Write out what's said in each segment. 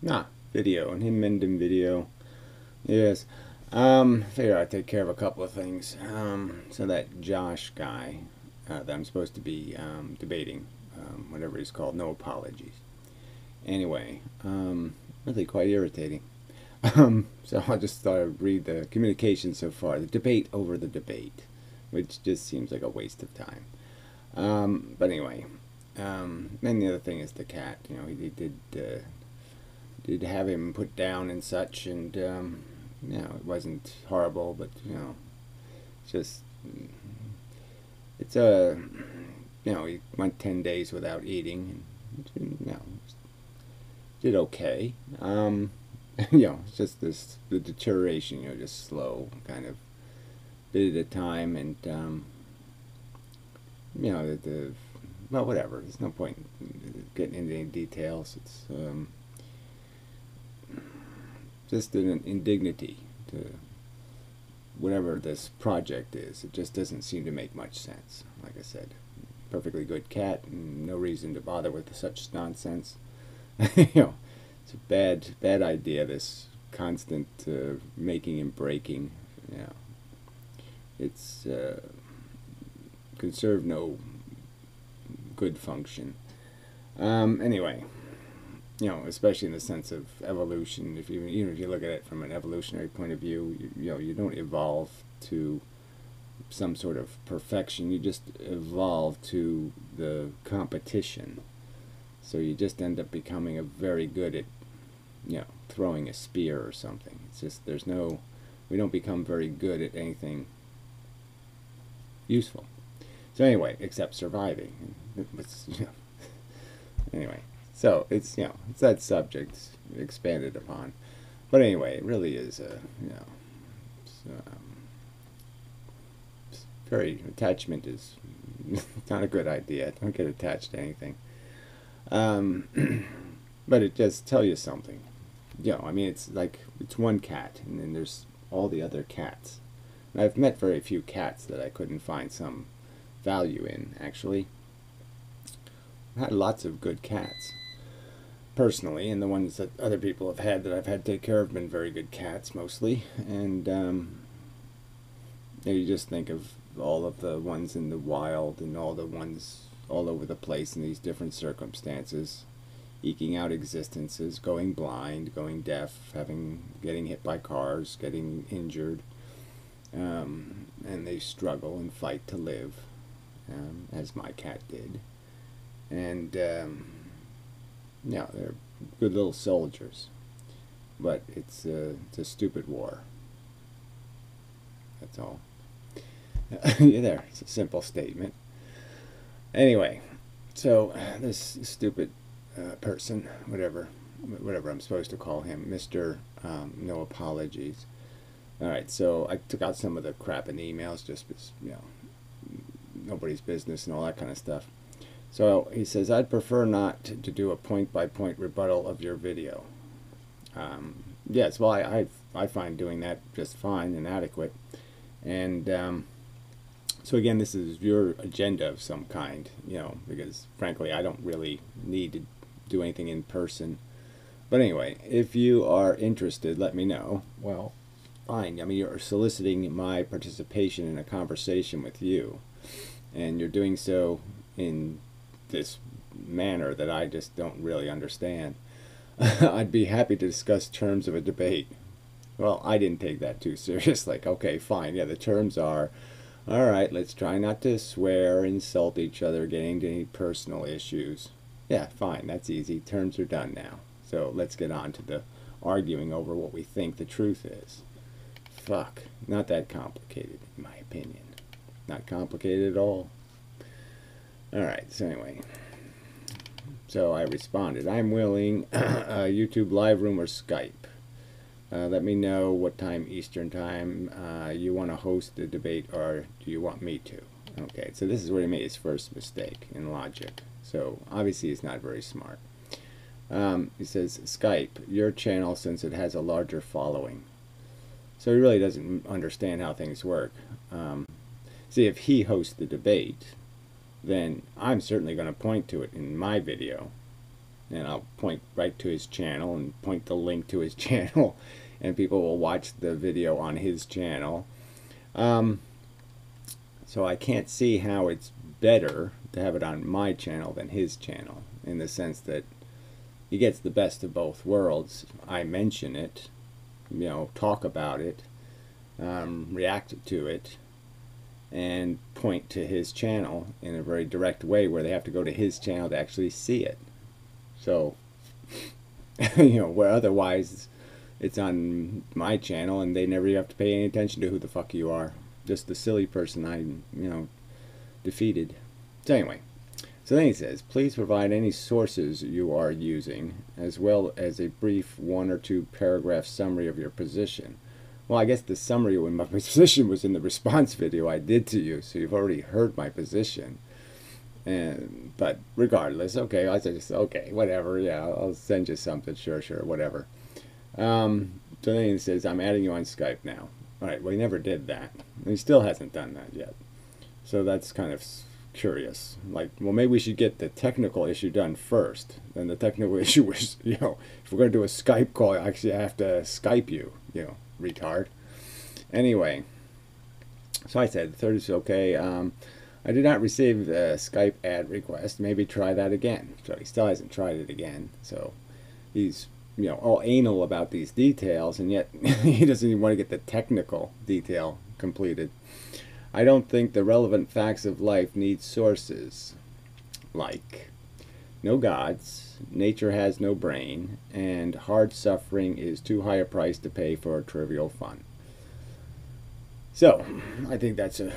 Video, an inmendham video. Yes. Figure I'd take care of a couple of things. So that Josh guy that I'm supposed to be debating, whatever he's called, no apologies. Anyway, really quite irritating. So I just thought I'd read the communication so far. The debate over the debate, which just seems like a waste of time. But anyway, then the other thing is the cat. You know, he did have him put down and such, and you know, it wasn't horrible, but you know, just it's a you know, he went 10 days without eating, and you know, did okay. You know, it's just the deterioration, you know, just slow, kind of bit at a time, and you know, well, whatever. There's no point in getting into any details. It's just an indignity to whatever this project is. It just doesn't seem to make much sense. Like I said, perfectly good cat, and no reason to bother with such nonsense. You know, it's a bad idea. This constant making and breaking. You know, it's could serve no good function. Anyway, you know, especially in the sense of evolution. If you even if you look at it from an evolutionary point of view, you know, you don't evolve to some sort of perfection. You just evolve to the competition. So you just end up becoming a very good at, you know, throwing a spear or something. It's just we don't become very good at anything useful. So anyway, except surviving. It's, you know, anyway, so it's, you know, it's that subject expanded upon. But anyway, it really is a, you know, it's very, attachment is not a good idea. Don't get attached to anything. But it does tell you something. You know, I mean, it's like, it's one cat, and then there's all the other cats. And I've met very few cats that I couldn't find some value in, actually. I've had lots of good cats, personally, and the ones that other people have had that I've had to take care of have been very good cats, mostly. And you just think of all of the ones in the wild and all the ones all over the place in these different circumstances, eking out existences, going blind, going deaf, getting hit by cars, getting injured, and they struggle and fight to live, as my cat did. And yeah, they're good little soldiers, but it's a stupid war. That's all. Yeah, there. It's a simple statement. Anyway, so this stupid person, whatever I'm supposed to call him, Mr. No Apologies. All right, so I took out some of the crap in the emails, just because, you know, nobody's business and all that kind of stuff. So he says, I'd prefer not to do a point-by-point rebuttal of your video. Yes, well, I find doing that just fine and adequate. And so again, this is your agenda of some kind, you know, because frankly, I don't really need to do anything in person. But anyway, if you are interested, let me know. Well, fine. I mean, you're soliciting my participation in a conversation with you, and you're doing so in this manner that I just don't really understand. I'd be happy to discuss terms of a debate. Well, I didn't take that too serious. Like, okay, fine. Yeah, the terms are, all right, let's try not to swear, insult each other, get into any personal issues. Yeah, fine. That's easy. Terms are done now. So let's get on to the arguing over what we think the truth is. Fuck. Not that complicated, in my opinion. Not complicated at all. Alright, so anyway. So I responded, I'm willing, YouTube live room or Skype. Let me know what time Eastern time you want to host the debate, or do you want me to? Okay, so this is where he made his first mistake in logic. So obviously he's not very smart. He says, Skype, your channel, since it has a larger following. So he really doesn't understand how things work. See, if he hosts the debate, then I'm certainly going to point to it in my video. and I'll point right to his channel and point the link to his channel, and people will watch the video on his channel. So I can't see how it's better to have it on my channel than his channel, in the sense that he gets the best of both worlds. I mention it, talk about it, react to it, and point to his channel in a very direct way, where they have to go to his channel to actually see it. So, where otherwise it's on my channel and they never have to pay any attention to who the fuck you are. Just the silly person I, defeated. So anyway, so then he says, please provide any sources you are using, as well as a brief 1 or 2 paragraph summary of your position. Well, I guess the summary of my position was in the response video I did to you, so you've already heard my position. But regardless, okay, I just, okay, whatever, yeah, I'll send you something, sure, whatever. So then he says, I'm adding you on Skype now. All right, well, he never did that. He still hasn't done that yet. So that's kind of curious. Like, well, maybe we should get the technical issue done first. And the technical issue is, if we're going to do a Skype call, I actually have to Skype you, retard. Anyway, so I said, the third is okay. I did not receive the Skype ad request. Maybe try that again. So he still hasn't tried it again. So he's, all anal about these details, and yet he doesn't even want to get the technical detail completed. I don't think the relevant facts of life need sources like no gods, nature has no brain, and hard suffering is too high a price to pay for trivial fun. So, I think that's a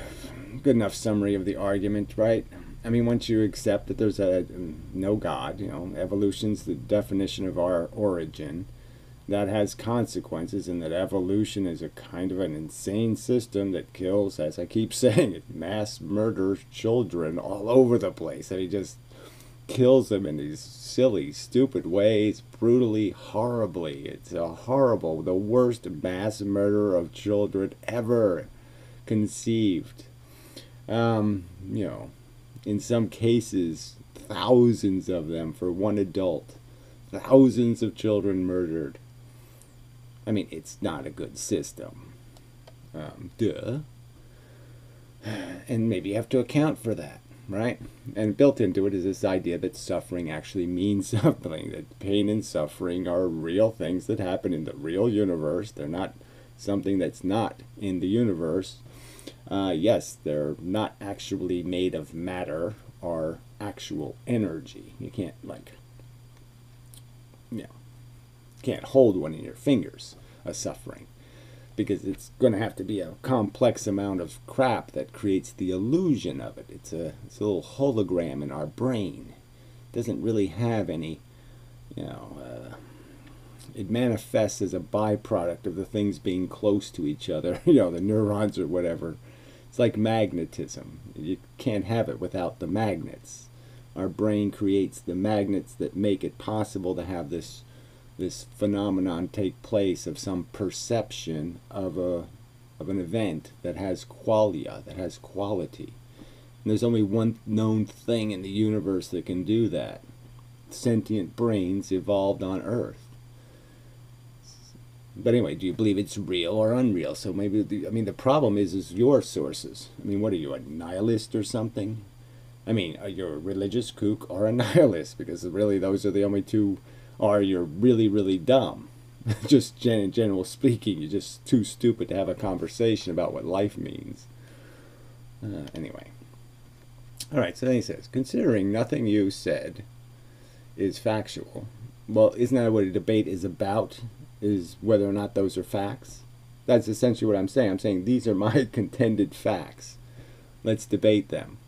good enough summary of the argument, right? I mean, once you accept that there's no God, evolution's the definition of our origin, that has consequences, and that evolution is a kind of an insane system that kills, as I keep saying, it mass murders children all over the place. And he just kills them in these silly, stupid ways, brutally, horribly. It's a horrible, the worst mass murder of children ever conceived. In some cases, thousands of them for one adult. Thousands of children murdered. I mean, it's not a good system. Duh. And maybe you have to account for that, right? And built into it is this idea that suffering actually means something, that pain and suffering are real things that happen in the real universe. They're not something that's not in the universe. Yes, they're not actually made of matter or actual energy. You can't, can't hold one in your fingers, a suffering, because it's going to have to be a complex amount of crap that creates the illusion of it. It's a little hologram in our brain. It doesn't really have any, it manifests as a byproduct of the things being close to each other, the neurons or whatever. It's like magnetism. You can't have it without the magnets. Our brain creates the magnets that make it possible to have this phenomenon take place of some perception of an event that has qualia, that has quality. And there's only one known thing in the universe that can do that. Sentient brains evolved on Earth. But anyway, do you believe it's real or unreal? So maybe, the problem is your sources. I mean, what are you, a nihilist or something? I mean, are you a religious kook or a nihilist? Because really those are the only two, or you're really, really dumb. Just in general speaking, you're just too stupid to have a conversation about what life means. Anyway. Alright, so then he says, considering nothing you said is factual, well, isn't that what a debate is about? Is whether or not those are facts? That's essentially what I'm saying. I'm saying these are my contended facts. Let's debate them.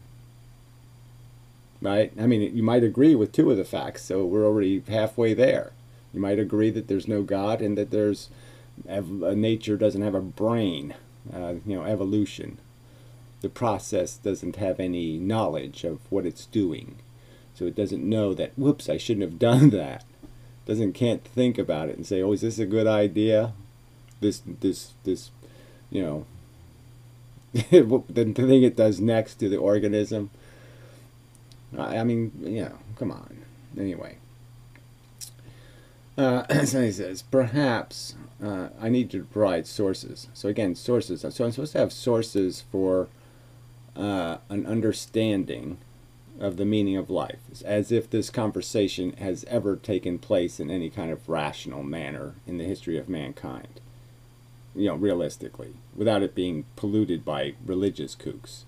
Right? I mean, you might agree with 2 of the facts, so we're already halfway there. You might agree that there's no God and that there's nature doesn't have a brain, evolution. The process doesn't have any knowledge of what it's doing. So it doesn't know that, whoops, I shouldn't have done that. Can't think about it and say, oh, is this a good idea? This the thing it does next to the organism. I mean, come on. Anyway. So he says, perhaps I need to provide sources. So again, sources. So I'm supposed to have sources for an understanding of the meaning of life, as if this conversation has ever taken place in any kind of rational manner in the history of mankind. You know, realistically, without it being polluted by religious kooks.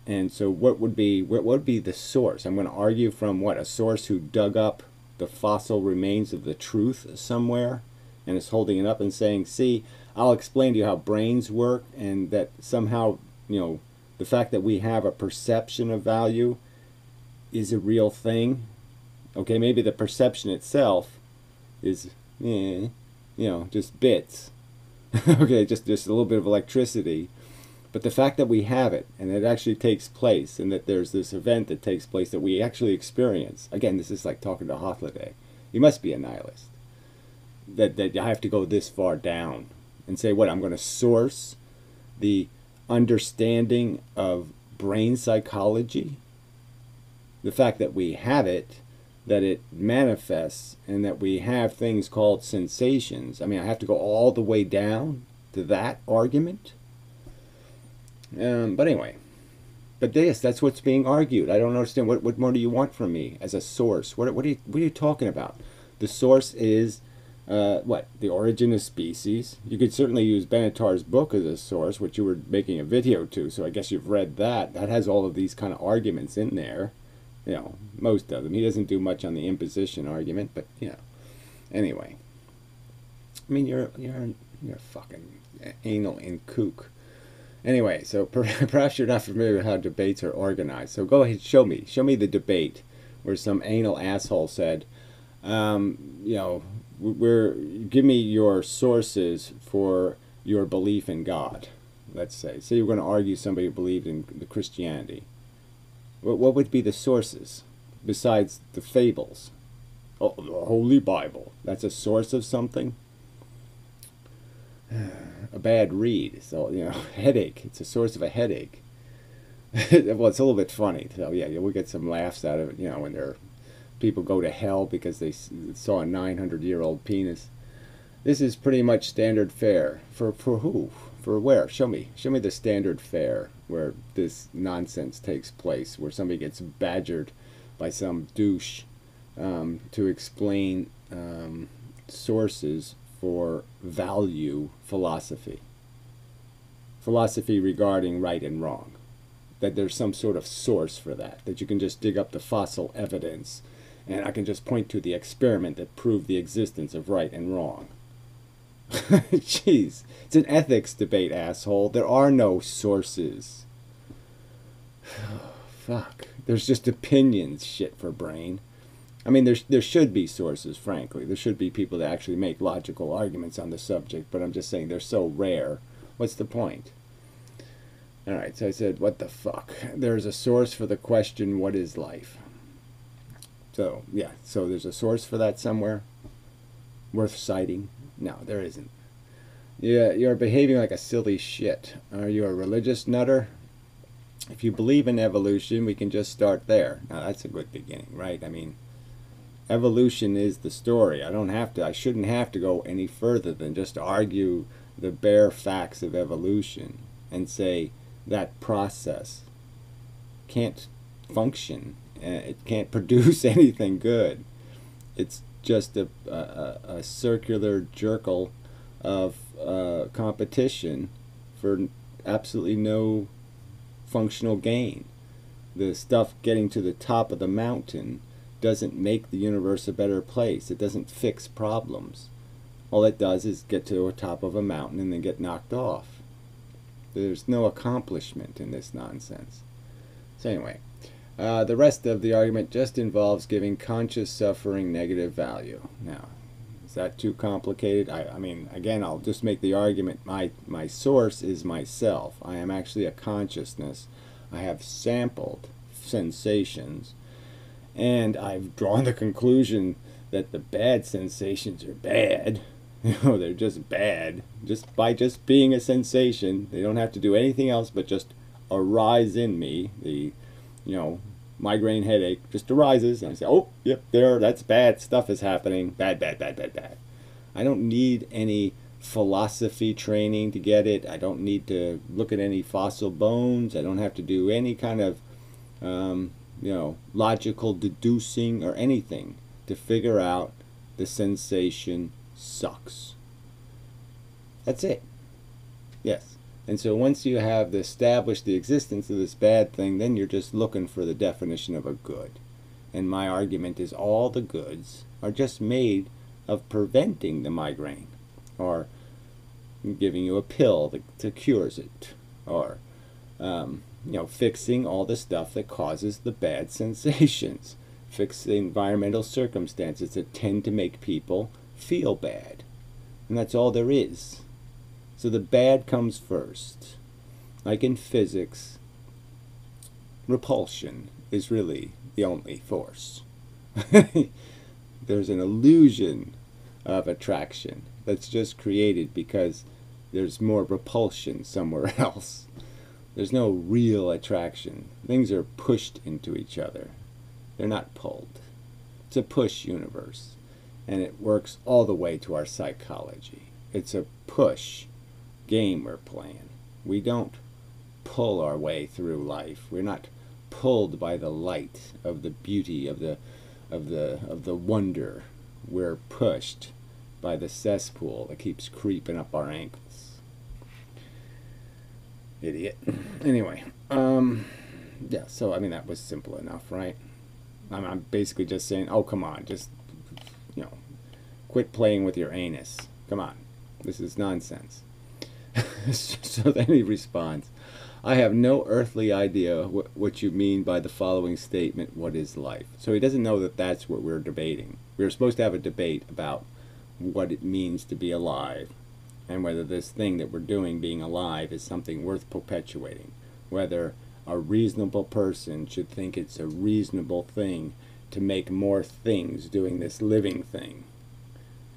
And so what would be the source? I'm going to argue from what? A source who dug up the fossil remains of the truth somewhere and is holding it up and saying, see, I'll explain to you how brains work, and that somehow, you know, the fact that we have a perception of value is a real thing. Okay, maybe the perception itself is, you know, just bits. Okay, just a little bit of electricity. But the fact that we have it, and it actually takes place, and that there's this event that takes place that we actually experience. Again, this is like talking to Hofladay. You must be a nihilist. That I have to go this far down and say, what, I'm going to source the understanding of brain psychology? The fact that we have it, that it manifests, and that we have things called sensations. I mean, I have to go all the way down to that argument? But anyway, but yes, that's what's being argued. I don't understand. What more do you want from me as a source? What are you talking about? The source is what? The origin of species. You could certainly use Benatar's book as a source, which you were making a video to, so I guess you've read that. That has all of these kind of arguments in there. You know, most of them. He doesn't do much on the imposition argument, but you know. Anyway, I mean, you're fucking anal and kook. Anyway, so perhaps you're not familiar with how debates are organized. So go ahead, show me the debate where some anal asshole said, you know, give me your sources for your belief in God. Let's say you're going to argue somebody who believed in the Christianity. What would be the sources besides the fables? Oh, the Holy Bible. That's a source of something. A bad read. So, you know, headache. It's a source of a headache. Well, it's a little bit funny. So, yeah, we'll get some laughs out of it, you know, when people go to hell because they saw a 900-year-old penis. This is pretty much standard fare. For who? For where? Show me the standard fare where this nonsense takes place, where somebody gets badgered by some douche to explain sources for value philosophy regarding right and wrong, that there's some sort of source for that you can just dig up the fossil evidence and I can just point to the experiment that proved the existence of right and wrong. Jeez, it's an ethics debate, asshole. There are no sources. Fuck, there's just opinions. Shit for brain. I mean, there should be sources, frankly. There should be people that actually make logical arguments on the subject, but I'm just saying they're so rare. What's the point? Alright, so I said, what the fuck? There's a source for the question, what is life? So, yeah, so there's a source for that somewhere? Worth citing? No, there isn't. Yeah, you're behaving like a silly shit. Are you a religious nutter? If you believe in evolution, we can just start there. Now, that's a good beginning, right? I mean, evolution is the story. I shouldn't have to go any further than just argue the bare facts of evolution and say that process can't function. It can't produce anything good. It's just a circular jerkle of competition for absolutely no functional gain. The stuff getting to the top of the mountain doesn't make the universe a better place. It doesn't fix problems. All it does is get to the top of a mountain and then get knocked off. There's no accomplishment in this nonsense. So anyway, the rest of the argument just involves giving conscious suffering negative value. Now, is that too complicated? I mean, again, I'll just make the argument, my source is myself. I am actually a consciousness. I have sampled sensations, and I've drawn the conclusion that the bad sensations are bad. You know, they're just bad. Just by just being a sensation, they don't have to do anything else but just arise in me. The, you know, migraine headache just arises, and I say, oh, yep, that's bad stuff is happening. Bad, bad, bad, bad, bad. I don't need any philosophy training to get it. I don't need to look at any fossil bones. I don't have to do any kind of logical deducing or anything to figure out the sensation sucks. That's it. Yes. And so once you have established the existence of this bad thing, then you're just looking for the definition of a good. And my argument is all the goods are just made of preventing the migraine, or giving you a pill that cures it, or fixing all the stuff that causes the bad sensations, fix the environmental circumstances that tend to make people feel bad. And that's all there is. So the bad comes first. Like in physics, repulsion is really the only force. There's an illusion of attraction that's just created because there's more repulsion somewhere else. There's no real attraction. Things are pushed into each other. They're not pulled. It's a push universe, and it works all the way to our psychology. It's a push game we're playing. We don't pull our way through life. We're not pulled by the light of the beauty of the wonder. We're pushed by the cesspool that keeps creeping up our ankles. Idiot. Anyway, yeah, so I mean that was simple enough, right? I'm basically just saying, oh come on, just quit playing with your anus. Come on, this is nonsense. So then he responds, I have no earthly idea what you mean by the following statement, what is life? So he doesn't know that that's what we're debating. We were supposed to have a debate about what it means to be alive, and whether this thing that we're doing, being alive, is something worth perpetuating. Whether a reasonable person should think it's a reasonable thing to make more things doing this living thing.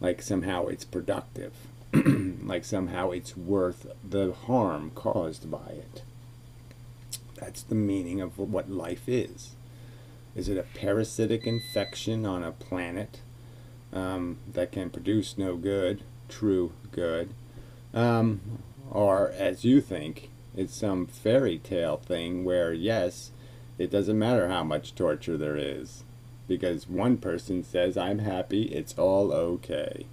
Like somehow it's productive. Like somehow it's worth the harm caused by it. That's the meaning of what life is. Is it a parasitic infection on a planet that can produce no good, true good? Or, as you think, it's some fairy tale thing where, yes, it doesn't matter how much torture there is, because one person says, I'm happy, it's all okay.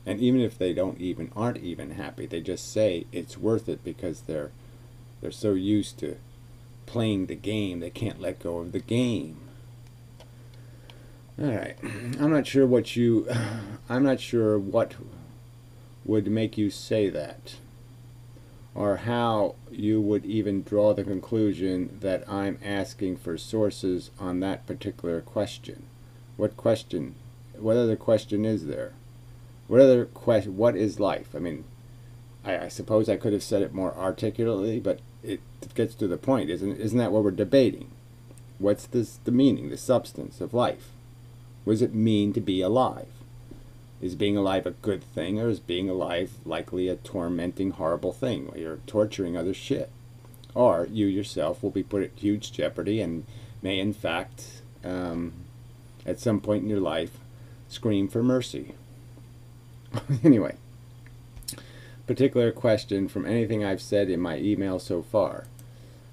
And even if they aren't even happy, they just say it's worth it because they're so used to playing the game, they can't let go of the game. Alright, I'm not sure what would make you say that, or how you would even draw the conclusion that I'm asking for sources on that particular question. What question? What other question is there? What is life? I mean, I suppose I could have said it more articulately, but it gets to the point. Isn't that what we're debating? What's the meaning, the substance of life? What does it mean to be alive? Is being alive a good thing, or is being alive likely a tormenting, horrible thing where you're torturing other shit? Or you yourself will be put at huge jeopardy and may in fact, at some point in your life, scream for mercy. Anyway, particular question from anything I've said in my email so far.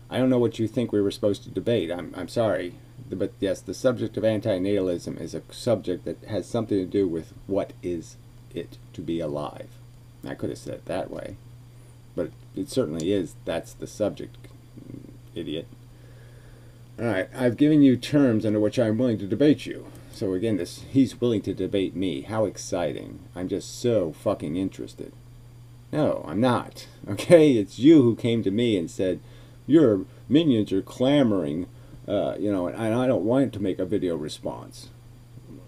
I don't know what you think we were supposed to debate. I'm sorry. But yes, the subject of antinatalism is a subject that has something to do with what is it to be alive. I could have said it that way, but it certainly is. That's the subject, idiot. Alright, I've given you terms under which I'm willing to debate you. So again, he's willing to debate me. How exciting. I'm just so fucking interested. No, I'm not. Okay, it's you who came to me and said, your minions are clamoring, and I don't want to make a video response.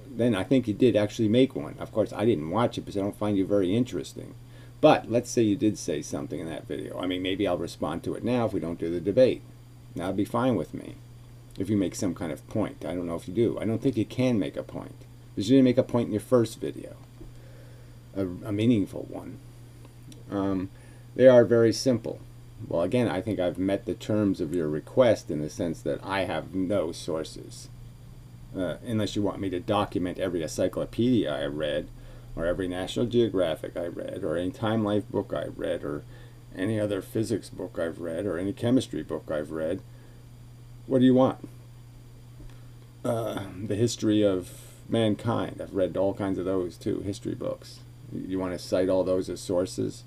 Then I think you did actually make one. Of course, I didn't watch it because I don't find you very interesting. But let's say you did say something in that video. I mean, maybe I'll respond to it now if we don't do the debate. That'd be fine with me. If you make some kind of point. I don't know if you do. I don't think you can make a point. Because you didn't make a point in your first video. A meaningful one. They are very simple. Well, again, I think I've met the terms of your request in the sense that I have no sources. Unless you want me to document every encyclopedia I read, or every National Geographic I read, or any Time Life book I read, or any other physics book I've read, or any chemistry book I've read. What do you want? The history of mankind. I've read all kinds of those too, history books. You want to cite all those as sources?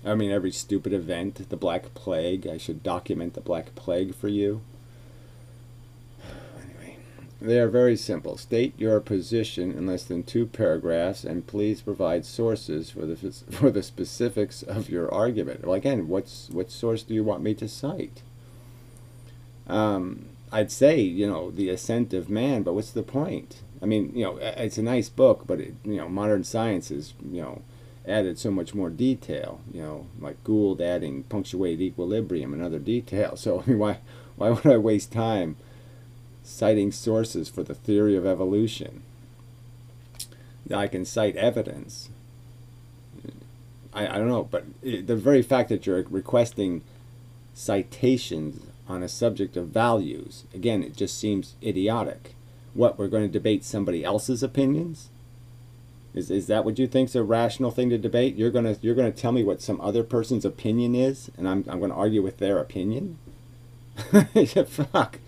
I mean, every stupid event, the Black Plague. I should document the Black Plague for you. Anyway, they are very simple. State your position in less than 2 paragraphs, and please provide sources for the specifics of your argument. Well, again, what source do you want me to cite? I'd say, you know, The Ascent of Man, but what's the point? I mean, you know, it's a nice book, but it, you know, modern science is, you know, added so much more detail, you know, like Gould adding punctuated equilibrium and other details. So I mean, why would I waste time citing sources for the theory of evolution? I can cite evidence. I don't know, but the very fact that you're requesting citations on a subject of values, again, it just seems idiotic. What, we're going to debate somebody else's opinions? Is that what you think's a rational thing to debate? You're gonna tell me what some other person's opinion is, and I'm going to argue with their opinion? Fuck.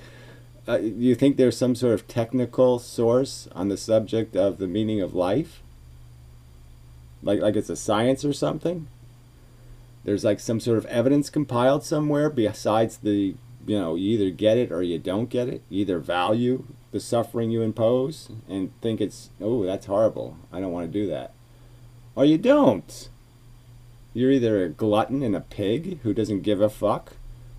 You think there's some sort of technical source on the subject of the meaning of life? Like it's a science or something? There's like some sort of evidence compiled somewhere besides the, you know, you either get it or you don't get it. You either value the suffering you impose and think it's, oh, that's horrible, I don't want to do that. Or you don't. You're either a glutton and a pig who doesn't give a fuck,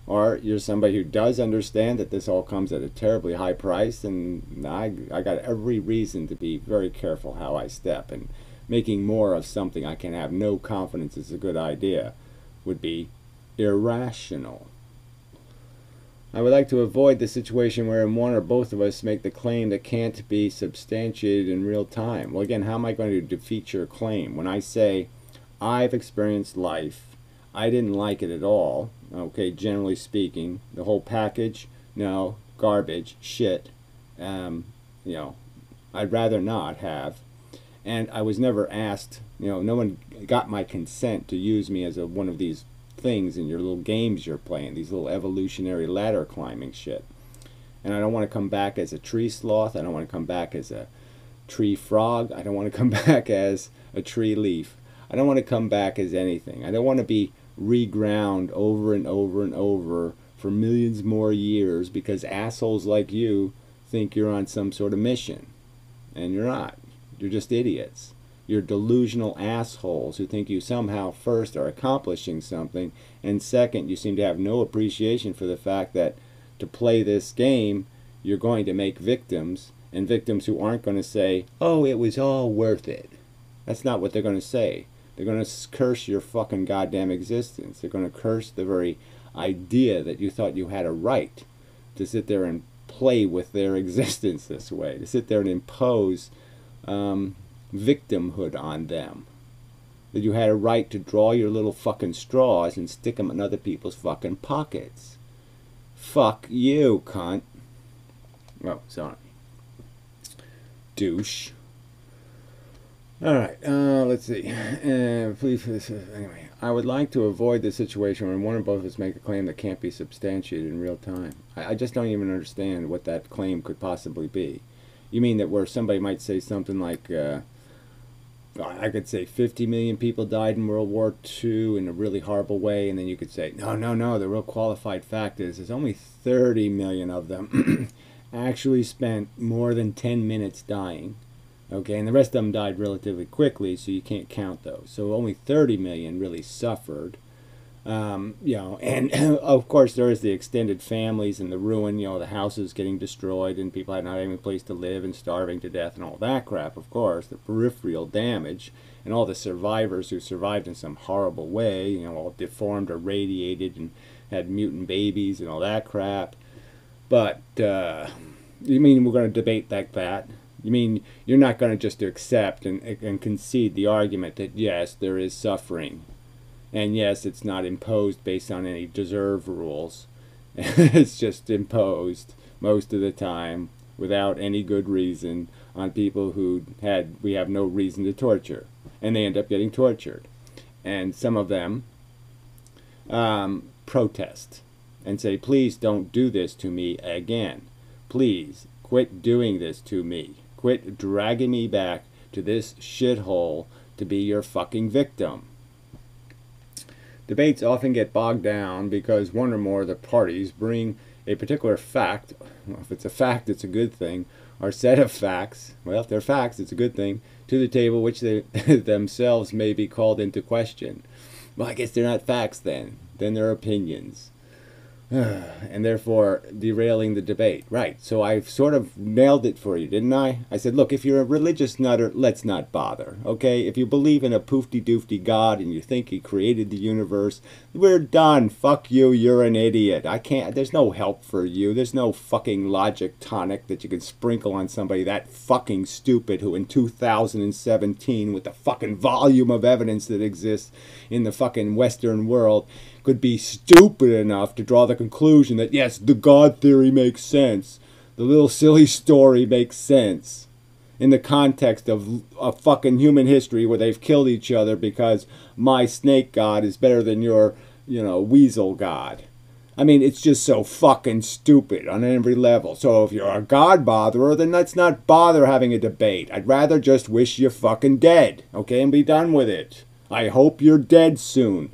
or you're somebody who does understand that this all comes at a terribly high price, and I got every reason to be very careful how I step, and making more of something I can have no confidence is a good idea would be irrational. I would like to avoid the situation where one or both of us make the claim that can't be substantiated in real time. Well, again, how am I going to defeat your claim? When I say, I've experienced life, I didn't like it at all, okay, generally speaking, the whole package, no, garbage, shit, you know, I'd rather not have. And I was never asked, you know, no one got my consent to use me as one of these things in your little games you're playing, these little evolutionary ladder climbing shit. And I don't want to come back as a tree sloth. I don't want to come back as a tree frog. I don't want to come back as a tree leaf. I don't want to come back as anything. I don't want to be reground over and over and over for millions more years because assholes like you think you're on some sort of mission. And you're not. You're just idiots. You're delusional assholes who think you somehow first are accomplishing something, and second, you seem to have no appreciation for the fact that to play this game, you're going to make victims, and victims who aren't going to say, oh, it was all worth it. That's not what they're going to say. They're going to curse your fucking goddamn existence. They're going to curse the very idea that you thought you had a right to sit there and play with their existence this way, to sit there and impose victimhood on them. That you had a right to draw your little fucking straws and stick them in other people's fucking pockets. Fuck you, cunt. Oh, sorry. Douche. Alright, let's see. Please, anyway, I would like to avoid the situation where one or both of us make a claim that can't be substantiated in real time. I just don't even understand what that claim could possibly be. You mean that where somebody might say something like, I could say 50 million people died in World War II in a really horrible way, and then you could say, no, the real qualified fact is only 30 million of them actually spent more than 10 minutes dying. Okay, and the rest of them died relatively quickly, so you can't count those. So only 30 million really suffered. You know, and of course there is the extended families and the ruin, you know, the houses getting destroyed and people not having a place to live and starving to death and all that crap, of course, the peripheral damage and all the survivors who survived in some horrible way, you know, all deformed or radiated and had mutant babies and all that crap. But you mean we're going to debate like that? You mean you're not going to just accept and concede the argument that yes, there is suffering And yes, it's not imposed based on any deserve rules. It's just imposed most of the time without any good reason on people who we have no reason to torture. And they end up getting tortured. And some of them protest and say, please don't do this to me again. Please quit doing this to me. Quit dragging me back to this shithole to be your fucking victim. Debates often get bogged down because one or more of the parties bring a particular fact, well, if it's a fact, it's a good thing, or set of facts, well, if they're facts, it's a good thing, to the table which they themselves may be called into question. Well, I guess they're not facts then. Then they're opinions. And therefore derailing the debate. Right, so I've sort of nailed it for you, didn't I? I said, look, if you're a religious nutter, let's not bother, okay? If you believe in a poofty-doofty God and you think he created the universe, we're done. Fuck you, you're an idiot. I can't, there's no help for you. There's no fucking logic tonic that you can sprinkle on somebody that fucking stupid who in 2017, with the fucking volume of evidence that exists in the fucking Western world, could be stupid enough to draw the conclusion that, yes, the God theory makes sense. The little silly story makes sense in the context of a fucking human history where they've killed each other because my snake God is better than your, weasel God. I mean, it's just so fucking stupid on every level. So if you're a God botherer, then let's not bother having a debate. I'd rather just wish you fucking dead, okay, and be done with it. I hope you're dead soon.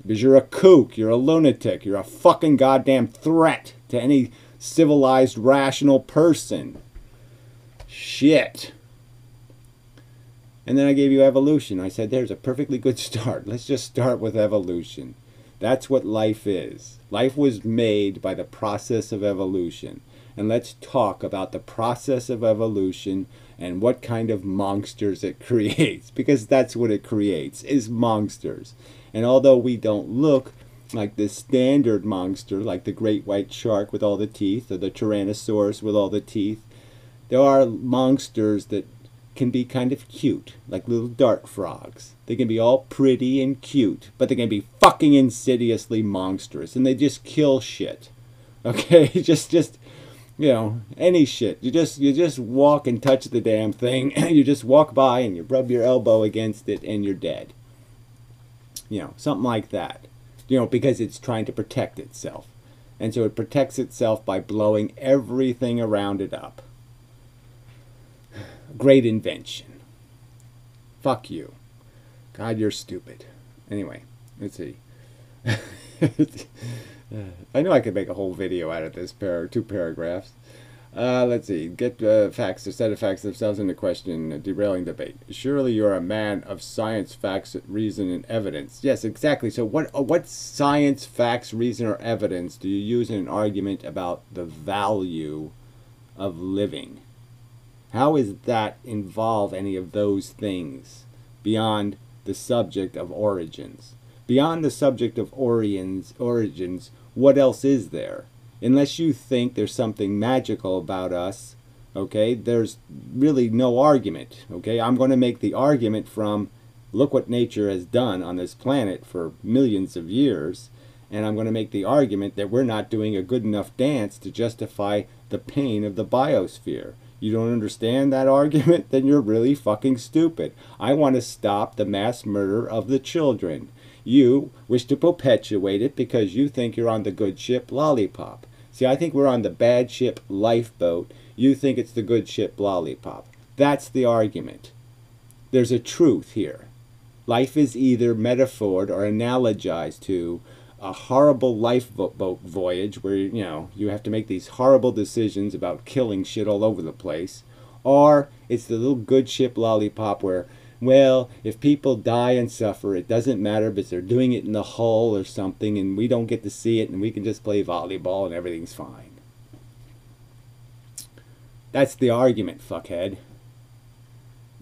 Because you're a kook, you're a lunatic, you're a fucking goddamn threat to any civilized, rational person. Shit. And then I gave you evolution. I said, there's a perfectly good start. Let's just start with evolution. That's what life is. Life was made by the process of evolution. And let's talk about the process of evolution and what kind of monsters it creates. Because that's what it creates, is monsters. And although we don't look like the standard monster, like the great white shark with all the teeth, or the Tyrannosaurus with all the teeth, there are monsters that can be kind of cute, like little dart frogs. They can be all pretty and cute, but they can be fucking insidiously monstrous, and they just kill shit. Okay, just any shit. You just walk and touch the damn thing. You just walk by and you rub your elbow against it, and you're dead. Something like that. Because it's trying to protect itself. And so it protects itself by blowing everything around it up. Great invention. Fuck you. God, you're stupid. Anyway, let's see. I know I could make a whole video out of this, 2 paragraphs. Let's see. Get facts, a set of facts themselves into question, derailing debate. Surely you're a man of science, facts, reason, and evidence. Yes, exactly. So what science, facts, reason, or evidence do you use in an argument about the value of living? How does that involve any of those things beyond the subject of origins? Beyond the subject of origins, what else is there? Unless you think there's something magical about us, okay, there's really no argument, okay? I'm going to make the argument from, look what nature has done on this planet for millions of years, and I'm going to make the argument that we're not doing a good enough dance to justify the pain of the biosphere. You don't understand that argument? Then you're really fucking stupid. I want to stop the mass murder of the children. You wish to perpetuate it because you think you're on the good ship Lollipop. See, I think we're on the bad ship Lifeboat. You think it's the good ship Lollipop. That's the argument. There's a truth here. Life is either metaphored or analogized to a horrible lifeboat voyage where, you have to make these horrible decisions about killing shit all over the place. Or it's the little good ship Lollipop where, well, if people die and suffer, it doesn't matter because they're doing it in the hull or something and we don't get to see it and we can just play volleyball and everything's fine. That's the argument, fuckhead.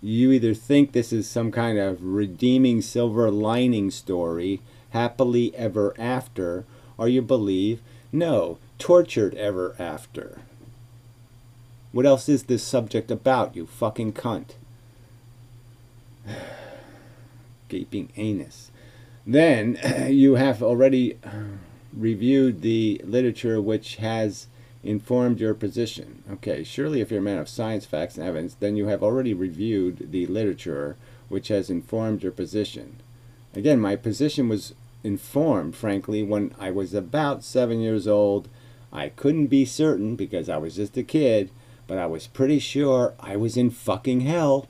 You either think this is some kind of redeeming silver lining story, happily ever after, or you believe, no, tortured ever after. What else is this subject about, you fucking cunt? Gaping anus. then you have already reviewed the literature which has informed your position. Okay, surely if you're a man of science, facts, and evidence, then you have already reviewed the literature which has informed your position. Again, my position was informed, frankly, when I was about 7 years old. I couldn't be certain because I was just a kid, but I was pretty sure I was in fucking hell.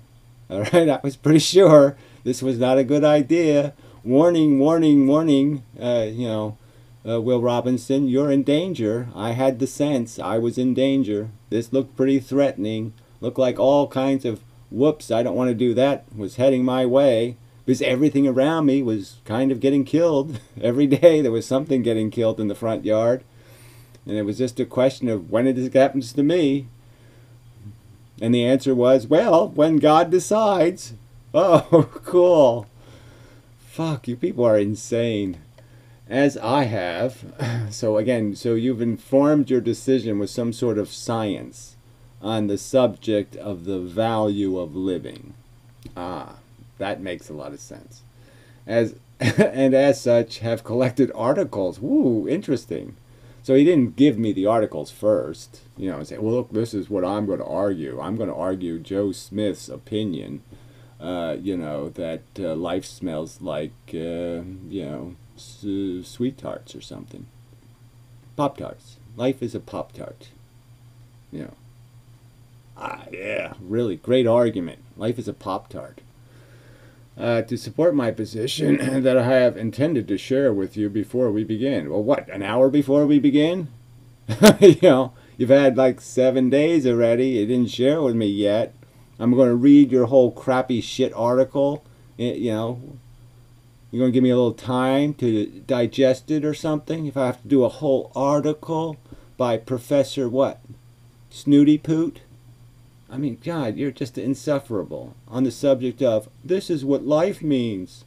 All right, I was pretty sure this was not a good idea. Warning, warning, warning, Will Robinson, you're in danger. I had the sense I was in danger. This looked pretty threatening. Looked like all kinds of whoops, I don't want to do that, was heading my way. Because everything around me was kind of getting killed. Every day there was something getting killed in the front yard. And it was just a question of when it happens to me. And the answer was, well, when God decides. Oh, cool. Fuck, you people are insane. As I have. So again, so you've informed your decision with some sort of science on the subject of the value of living. Ah, that makes a lot of sense. And as such, have collected articles. Woo, interesting. So he didn't give me the articles first, and say, well, look, this is what I'm going to argue. I'm going to argue Joe Smith's opinion, that life smells like, sweet tarts or something. Pop-Tarts. Life is a Pop-Tart. Yeah, really, great argument. Life is a Pop-Tart. To support my position that I have intended to share with you before we begin. Well, what, an hour before we begin? You've had like 7 days already. You didn't share it with me yet. I'm going to read your whole crappy shit article. You're going to give me a little time to digest it or something? If I have to do a whole article by Professor what? Snooty Poot? I mean, God, you're just insufferable on the subject of, this is what life means.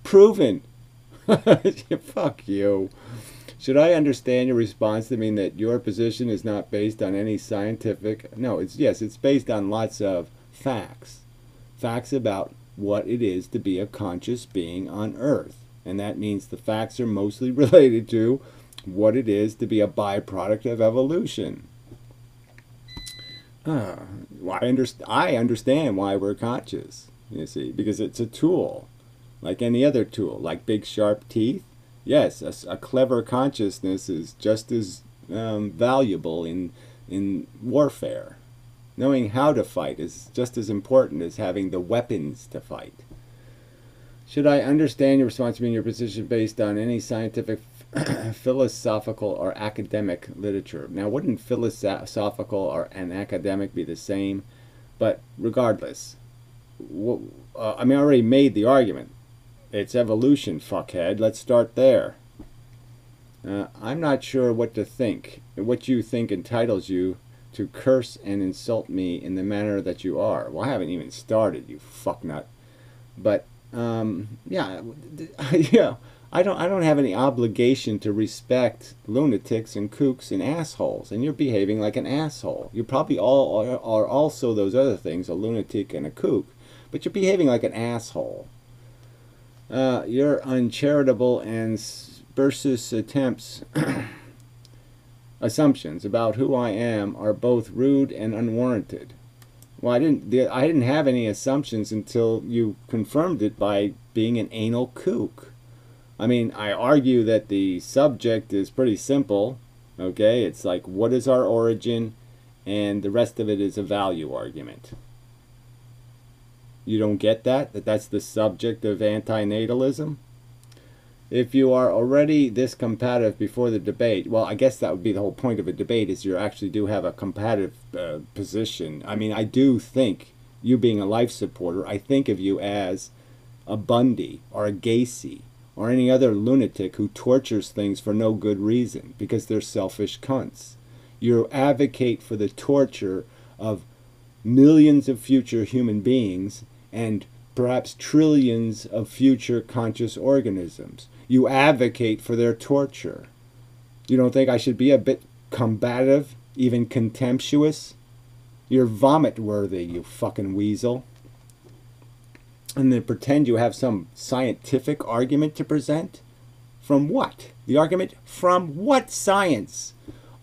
Proven. Fuck you. Should I understand your response to mean that your position is not based on any scientific... No, it's based on lots of facts. Facts about what it is to be a conscious being on Earth. And that means the facts are mostly related to what it is to be a byproduct of evolution. Well, I understand why we're conscious, you see, because it's a tool, like any other tool, like big sharp teeth. Yes, a clever consciousness is just as valuable in warfare. Knowing how to fight is just as important as having the weapons to fight. Should I understand your response to me in your position based on any scientific, philosophical, or academic literature? Now, wouldn't philosophical or an academic be the same? But regardless, I already made the argument. It's evolution, fuckhead. Let's start there. I'm not sure what to think. What you think entitles you to curse and insult me in the manner that you are. Well, I haven't even started, you fucknut. But yeah, I don't have any obligation to respect lunatics and kooks and assholes, and you're behaving like an asshole. You probably all are also those other things, a lunatic and a kook, but you're behaving like an asshole. Your uncharitable and spurious assumptions about who I am are both rude and unwarranted. Well, I didn't have any assumptions until you confirmed it by being an anal kook. I mean, I argue that the subject is pretty simple, okay? It's like, what is our origin? And the rest of it is a value argument. You don't get that? That's the subject of antinatalism? If you are already this combative before the debate, well, I guess that would be the whole point of a debate, is you actually do have a combative position. I mean, I do think, you being a life supporter, I think of you as a Bundy or a Gacy or any other lunatic who tortures things for no good reason because they're selfish cunts. You advocate for the torture of millions of future human beings and perhaps trillions of future conscious organisms. You advocate for their torture. You don't think I should be a bit combative, even contemptuous? You're vomit-worthy, you fucking weasel. and then pretend you have some scientific argument to present? From what? The argument from what science?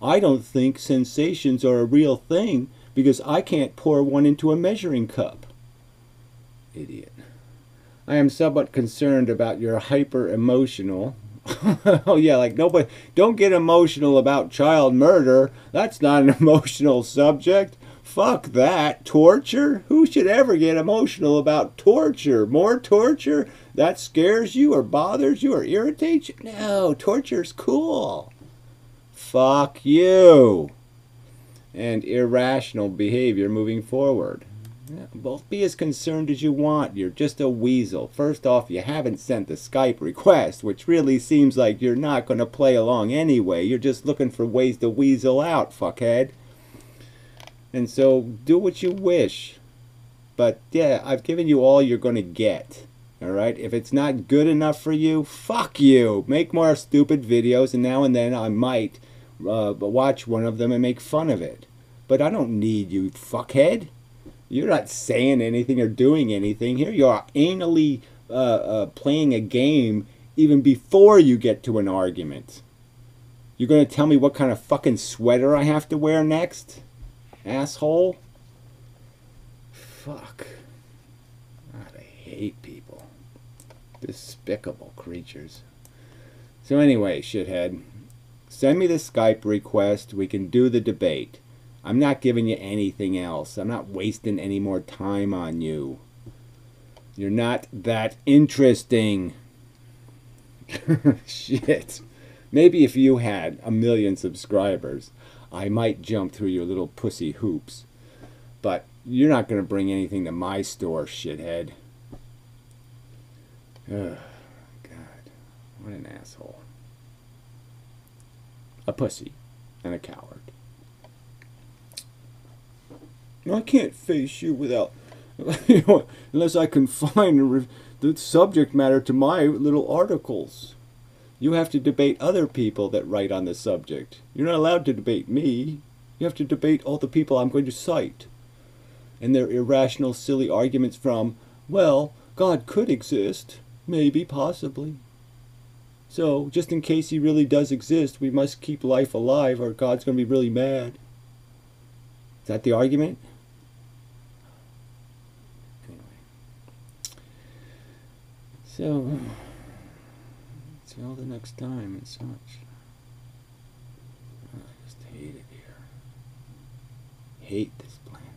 I don't think sensations are a real thing because I can't pour one into a measuring cup. Idiot. I am somewhat concerned about your hyper-emotional. Oh yeah, like nobody, don't get emotional about child murder. That's not an emotional subject. Fuck that. Torture? Who should ever get emotional about torture? More torture? That scares you or bothers you or irritates you? No, torture's cool. Fuck you. And irrational behavior moving forward. Yeah, both be as concerned as you want. You're just a weasel. First off, you haven't sent the Skype request, which really seems like you're not going to play along anyway. You're just looking for ways to weasel out, fuckhead. And so, do what you wish. But, yeah, I've given you all you're going to get. Alright? If it's not good enough for you, fuck you. Make more stupid videos, and now and then I might watch one of them and make fun of it. But I don't need you, fuckhead. You're not saying anything or doing anything. Here you are anally playing a game even before you get to an argument. You're going to tell me what kind of fucking sweater I have to wear next? Asshole? Fuck. God, I hate people. Despicable creatures. So anyway, shithead, send me the Skype request. We can do the debate. I'm not giving you anything else. I'm not wasting any more time on you. You're not that interesting. Shit. Maybe if you had 1 million subscribers, I might jump through your little pussy hoops. But you're not going to bring anything to my store, shithead. Ugh, God. What an asshole. A pussy and a coward. I can't face you without, unless I confine the subject matter to my little articles. You have to debate other people that write on the subject. You're not allowed to debate me. You have to debate all the people I'm going to cite. And their irrational, silly arguments from, well, God could exist. Maybe, possibly. So, just in case he really does exist, we must keep life alive or God's going to be really mad. Is that the argument? So, until the next time and such. I just hate it here. Hate this planet.